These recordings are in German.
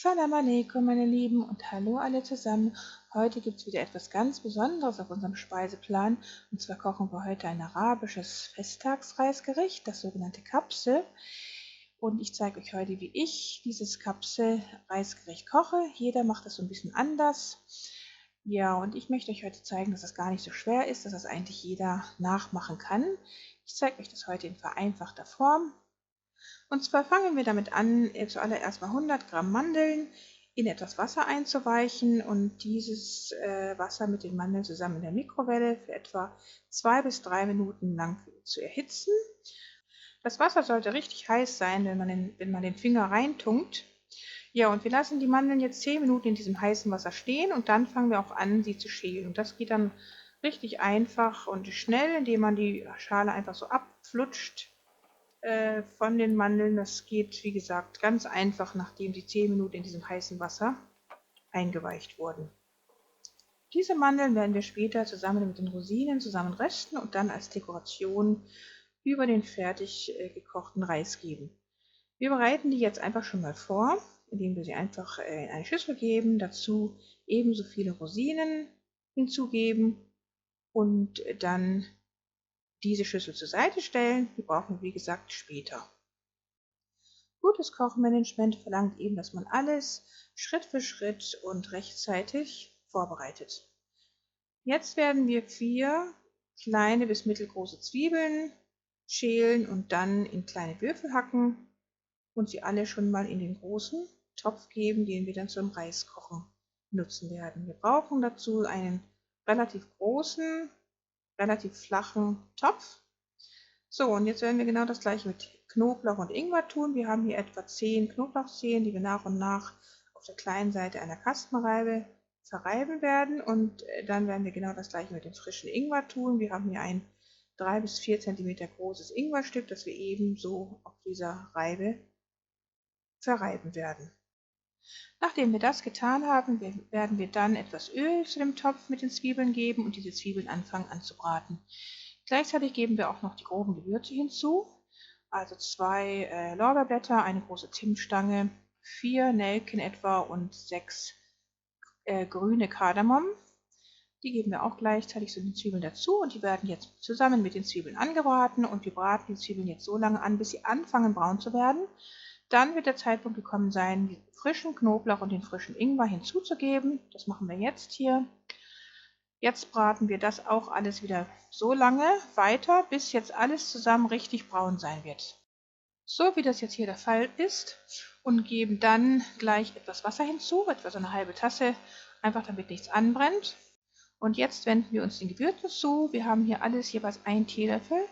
Salam alaikum, meine Lieben, und hallo alle zusammen. Heute gibt es wieder etwas ganz Besonderes auf unserem Speiseplan. Und zwar kochen wir heute ein arabisches Festtagsreisgericht, das sogenannte Kapsel. Und ich zeige euch heute, wie ich dieses Kapsel-Reisgericht koche. Jeder macht das so ein bisschen anders. Ja, und ich möchte euch heute zeigen, dass das gar nicht so schwer ist, dass das eigentlich jeder nachmachen kann. Ich zeige euch das heute in vereinfachter Form. Und zwar fangen wir damit an, zuallererst mal 100 Gramm Mandeln in etwas Wasser einzuweichen und dieses Wasser mit den Mandeln zusammen in der Mikrowelle für etwa 2 bis 3 Minuten lang zu erhitzen. Das Wasser sollte richtig heiß sein, wenn man den Finger reintunkt. Ja, und wir lassen die Mandeln jetzt 10 Minuten in diesem heißen Wasser stehen und dann fangen wir auch an, sie zu schälen. Und das geht dann richtig einfach und schnell, indem man die Schale einfach so abflutscht von den Mandeln. Das geht, wie gesagt, ganz einfach, nachdem sie 10 Minuten in diesem heißen Wasser eingeweicht wurden. Diese Mandeln werden wir später zusammen mit den Rosinen zusammen rösten und dann als Dekoration über den fertig gekochten Reis geben. Wir bereiten die jetzt einfach schon mal vor, indem wir sie einfach in eine Schüssel geben, dazu ebenso viele Rosinen hinzugeben und dann diese Schüssel zur Seite stellen. Die brauchen wir, wie gesagt, später. Gutes Kochmanagement verlangt eben, dass man alles Schritt für Schritt und rechtzeitig vorbereitet. Jetzt werden wir 4 kleine bis mittelgroße Zwiebeln schälen und dann in kleine Würfel hacken und sie alle schon mal in den großen Topf geben, den wir dann zum Reiskochen nutzen werden. Wir brauchen dazu einen relativ großen, relativ flachen Topf. So, und jetzt werden wir genau das gleiche mit Knoblauch und Ingwer tun. Wir haben hier etwa 10 Knoblauchzehen, die wir nach und nach auf der kleinen Seite einer Kastenreibe verreiben werden. Und dann werden wir genau das gleiche mit dem frischen Ingwer tun. Wir haben hier ein 3 bis 4 cm großes Ingwerstück, das wir ebenso auf dieser Reibe verreiben werden. Nachdem wir das getan haben, werden wir dann etwas Öl zu dem Topf mit den Zwiebeln geben und diese Zwiebeln anfangen anzubraten. Gleichzeitig geben wir auch noch die groben Gewürze hinzu, also 2 Lorbeerblätter, eine große Zimtstange, 4 Nelken etwa und 6 grüne Kardamom. Die geben wir auch gleichzeitig zu den Zwiebeln dazu und die werden jetzt zusammen mit den Zwiebeln angebraten und wir braten die Zwiebeln jetzt so lange an, bis sie anfangen braun zu werden. Dann wird der Zeitpunkt gekommen sein, den frischen Knoblauch und den frischen Ingwer hinzuzugeben. Das machen wir jetzt hier. Jetzt braten wir das auch alles wieder so lange weiter, bis jetzt alles zusammen richtig braun sein wird. So wie das jetzt hier der Fall ist, und geben dann gleich etwas Wasser hinzu, etwa so eine halbe Tasse, einfach damit nichts anbrennt. Und jetzt wenden wir uns den Gewürzen zu. Wir haben hier alles jeweils 1 Teelöffel.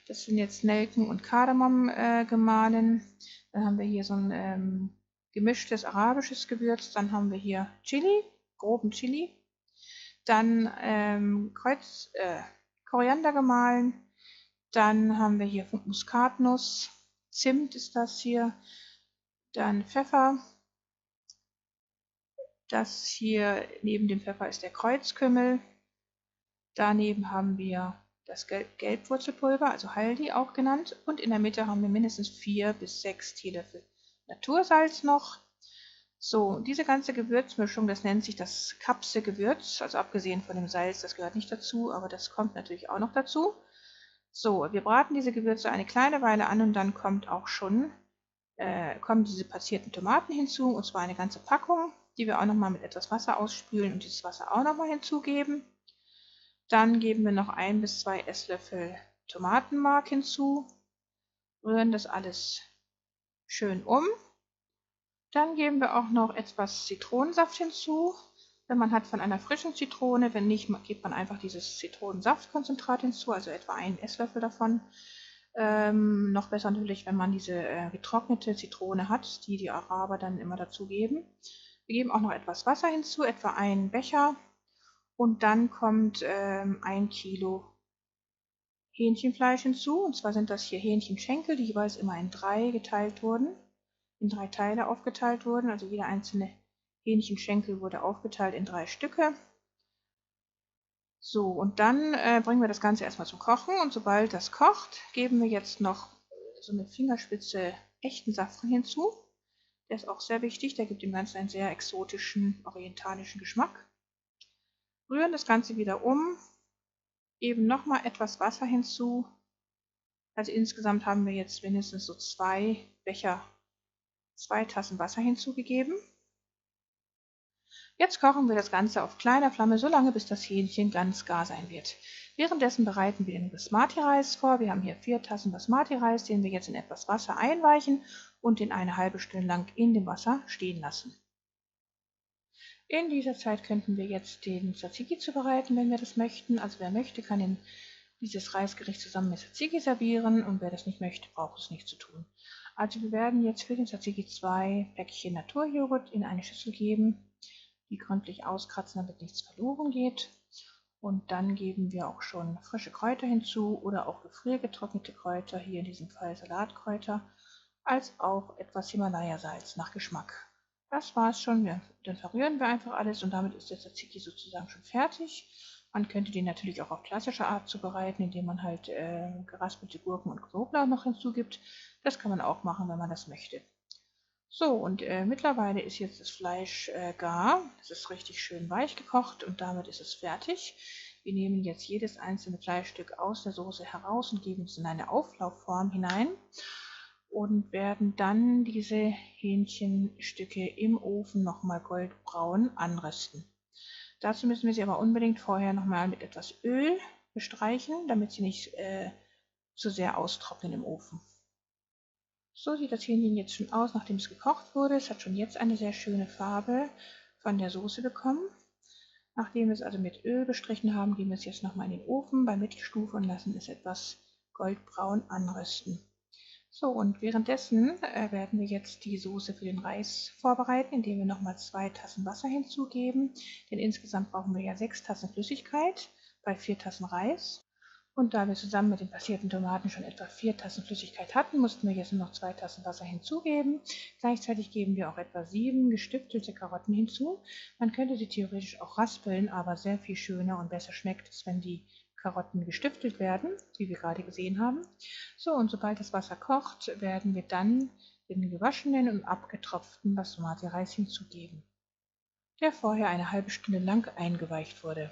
Das sind jetzt Nelken und Kardamom gemahlen. Dann haben wir hier so ein gemischtes arabisches Gewürz. Dann haben wir hier Chili, groben Chili. Dann Koriander gemahlen. Dann haben wir hier Muskatnuss. Zimt ist das hier. Dann Pfeffer. Das hier neben dem Pfeffer ist der Kreuzkümmel. Daneben haben wir das Gelbwurzelpulver, also Haldi auch genannt. Und in der Mitte haben wir mindestens 4 bis 6 Teelöffel Natursalz noch. So, diese ganze Gewürzmischung, das nennt sich das Kapselgewürz, also abgesehen von dem Salz, das gehört nicht dazu, aber das kommt natürlich auch noch dazu. So, wir braten diese Gewürze eine kleine Weile an und dann kommen diese passierten Tomaten hinzu, und zwar eine ganze Packung, die wir auch nochmal mit etwas Wasser ausspülen und dieses Wasser auch nochmal hinzugeben. Dann geben wir noch 1 bis 2 Esslöffel Tomatenmark hinzu, rühren das alles schön um. Dann geben wir auch noch etwas Zitronensaft hinzu. Wenn man hat, von einer frischen Zitrone, wenn nicht, gibt man einfach dieses Zitronensaftkonzentrat hinzu, also etwa 1 Esslöffel davon. Noch besser natürlich, wenn man diese getrocknete Zitrone hat, die die Araber dann immer dazu geben. Wir geben auch noch etwas Wasser hinzu, etwa 1 Becher. Und dann kommt 1 Kilo Hähnchenfleisch hinzu. Und zwar sind das hier Hähnchenschenkel, die jeweils immer in 3 geteilt wurden, in 3 Teile aufgeteilt wurden. Also jeder einzelne Hähnchenschenkel wurde aufgeteilt in 3 Stücke. So, und dann bringen wir das Ganze erstmal zum Kochen. Und sobald das kocht, geben wir jetzt noch so eine Fingerspitze echten Safran hinzu. Der ist auch sehr wichtig, der gibt dem Ganzen einen sehr exotischen, orientalischen Geschmack. Rühren das Ganze wieder um, geben nochmal etwas Wasser hinzu. Also insgesamt haben wir jetzt mindestens so 2 Becher, 2 Tassen Wasser hinzugegeben. Jetzt kochen wir das Ganze auf kleiner Flamme, so lange bis das Hähnchen ganz gar sein wird. Währenddessen bereiten wir den Basmati-Reis vor. Wir haben hier 4 Tassen Basmati-Reis, den wir jetzt in etwas Wasser einweichen und den eine halbe Stunde lang in dem Wasser stehen lassen. In dieser Zeit könnten wir jetzt den Tzatziki zubereiten, wenn wir das möchten. Also wer möchte, kann dieses Reisgericht zusammen mit Tzatziki servieren und wer das nicht möchte, braucht es nicht zu tun. Also wir werden jetzt für den Tzatziki 2 Päckchen Naturjoghurt in eine Schüssel geben, die gründlich auskratzen, damit nichts verloren geht. Und dann geben wir auch schon frische Kräuter hinzu oder auch gefriergetrocknete Kräuter, hier in diesem Fall Salatkräuter, als auch etwas Himalaya-Salz nach Geschmack. Das war's schon. Dann verrühren wir einfach alles und damit ist der Tzatziki sozusagen schon fertig. Man könnte den natürlich auch auf klassische Art zubereiten, indem man halt geraspelte Gurken und Knoblauch noch hinzugibt. Das kann man auch machen, wenn man das möchte. So, und mittlerweile ist jetzt das Fleisch gar. Es ist richtig schön weich gekocht und damit ist es fertig. Wir nehmen jetzt jedes einzelne Fleischstück aus der Soße heraus und geben es in eine Auflaufform hinein und werden dann diese Hähnchenstücke im Ofen nochmal goldbraun anrösten. Dazu müssen wir sie aber unbedingt vorher nochmal mit etwas Öl bestreichen, damit sie nicht zu sehr austrocknen im Ofen. So sieht das Hähnchen jetzt schon aus, nachdem es gekocht wurde. Es hat schon jetzt eine sehr schöne Farbe von der Soße bekommen. Nachdem wir es also mit Öl bestrichen haben, geben wir es jetzt nochmal in den Ofen bei Mittelstufe und lassen es etwas goldbraun anrösten. So, und währenddessen werden wir jetzt die Soße für den Reis vorbereiten, indem wir nochmal 2 Tassen Wasser hinzugeben. Denn insgesamt brauchen wir ja 6 Tassen Flüssigkeit bei 4 Tassen Reis. Und da wir zusammen mit den passierten Tomaten schon etwa 4 Tassen Flüssigkeit hatten, mussten wir jetzt nur noch 2 Tassen Wasser hinzugeben. Gleichzeitig geben wir auch etwa 7 gestückelte Karotten hinzu. Man könnte sie theoretisch auch raspeln, aber sehr viel schöner und besser schmeckt es, wenn die Karotten gestüftelt werden, wie wir gerade gesehen haben. So, und sobald das Wasser kocht, werden wir dann den gewaschenen und abgetropften Basmati-Reis hinzugeben, der vorher eine halbe Stunde lang eingeweicht wurde.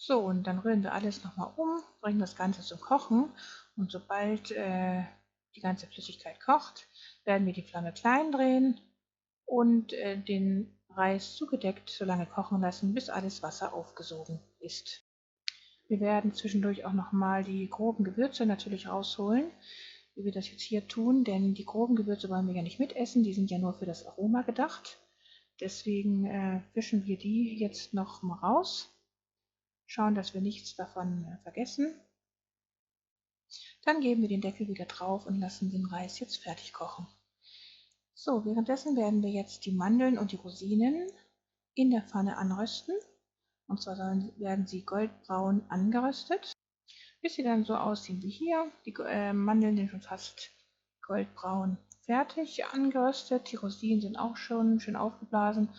So, und dann rühren wir alles nochmal um, bringen das Ganze zum Kochen und sobald die ganze Flüssigkeit kocht, werden wir die Flamme klein drehen und den Reis zugedeckt so lange kochen lassen, bis alles Wasser aufgesogen ist. Wir werden zwischendurch auch nochmal die groben Gewürze natürlich rausholen, wie wir das jetzt hier tun, denn die groben Gewürze wollen wir ja nicht mitessen, die sind ja nur für das Aroma gedacht. Deswegen fischen wir die jetzt noch mal raus. Schauen, dass wir nichts davon vergessen. Dann geben wir den Deckel wieder drauf und lassen den Reis jetzt fertig kochen. So, währenddessen werden wir jetzt die Mandeln und die Rosinen in der Pfanne anrösten. Und zwar werden sie goldbraun angeröstet, bis sie dann so aussehen wie hier. Die Mandeln sind schon fast goldbraun fertig angeröstet. Die Rosinen sind auch schon schön aufgeblasen.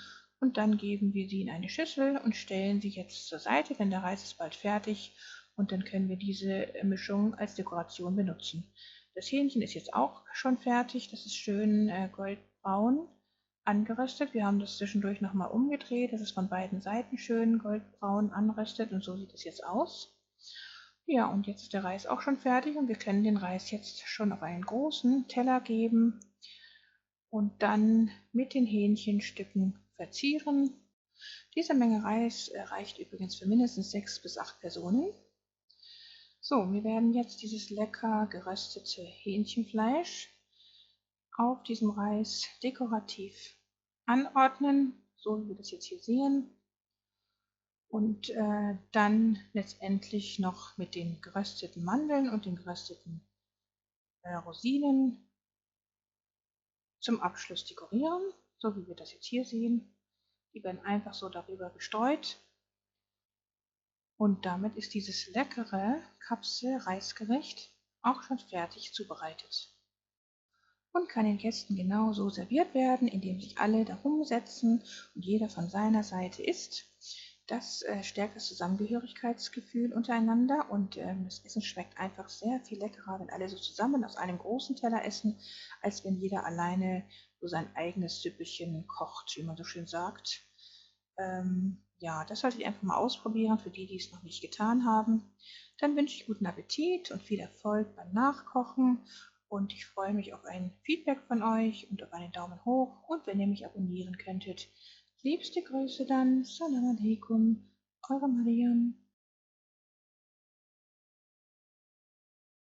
Und dann geben wir sie in eine Schüssel und stellen sie jetzt zur Seite, denn der Reis ist bald fertig und dann können wir diese Mischung als Dekoration benutzen. Das Hähnchen ist jetzt auch schon fertig, das ist schön goldbraun angeröstet. Wir haben das zwischendurch nochmal umgedreht, dass es von beiden Seiten schön goldbraun anröstet und so sieht es jetzt aus. Ja, und jetzt ist der Reis auch schon fertig und wir können den Reis jetzt schon auf einen großen Teller geben und dann mit den Hähnchenstücken verzieren. Diese Menge Reis reicht übrigens für mindestens 6 bis 8 Personen. So, wir werden jetzt dieses lecker geröstete Hähnchenfleisch auf diesem Reis dekorativ anordnen, so wie wir das jetzt hier sehen. Und dann letztendlich noch mit den gerösteten Mandeln und den gerösteten Rosinen zum Abschluss dekorieren, so wie wir das jetzt hier sehen. Die werden einfach so darüber gestreut. Und damit ist dieses leckere Kapsel-Reisgericht auch schon fertig zubereitet und kann den Gästen genauso serviert werden, indem sich alle darum setzen und jeder von seiner Seite isst. Das stärkt das Zusammengehörigkeitsgefühl untereinander und das Essen schmeckt einfach sehr viel leckerer, wenn alle so zusammen aus einem großen Teller essen, als wenn jeder alleine so sein eigenes Süppchen kocht, wie man so schön sagt. Ja, das sollte ich einfach mal ausprobieren für die, die es noch nicht getan haben. Dann wünsche ich guten Appetit und viel Erfolg beim Nachkochen und ich freue mich auf ein Feedback von euch und auf einen Daumen hoch und wenn ihr mich abonnieren könntet. Liebste Grüße dann. Salam alaikum, eure Mariam.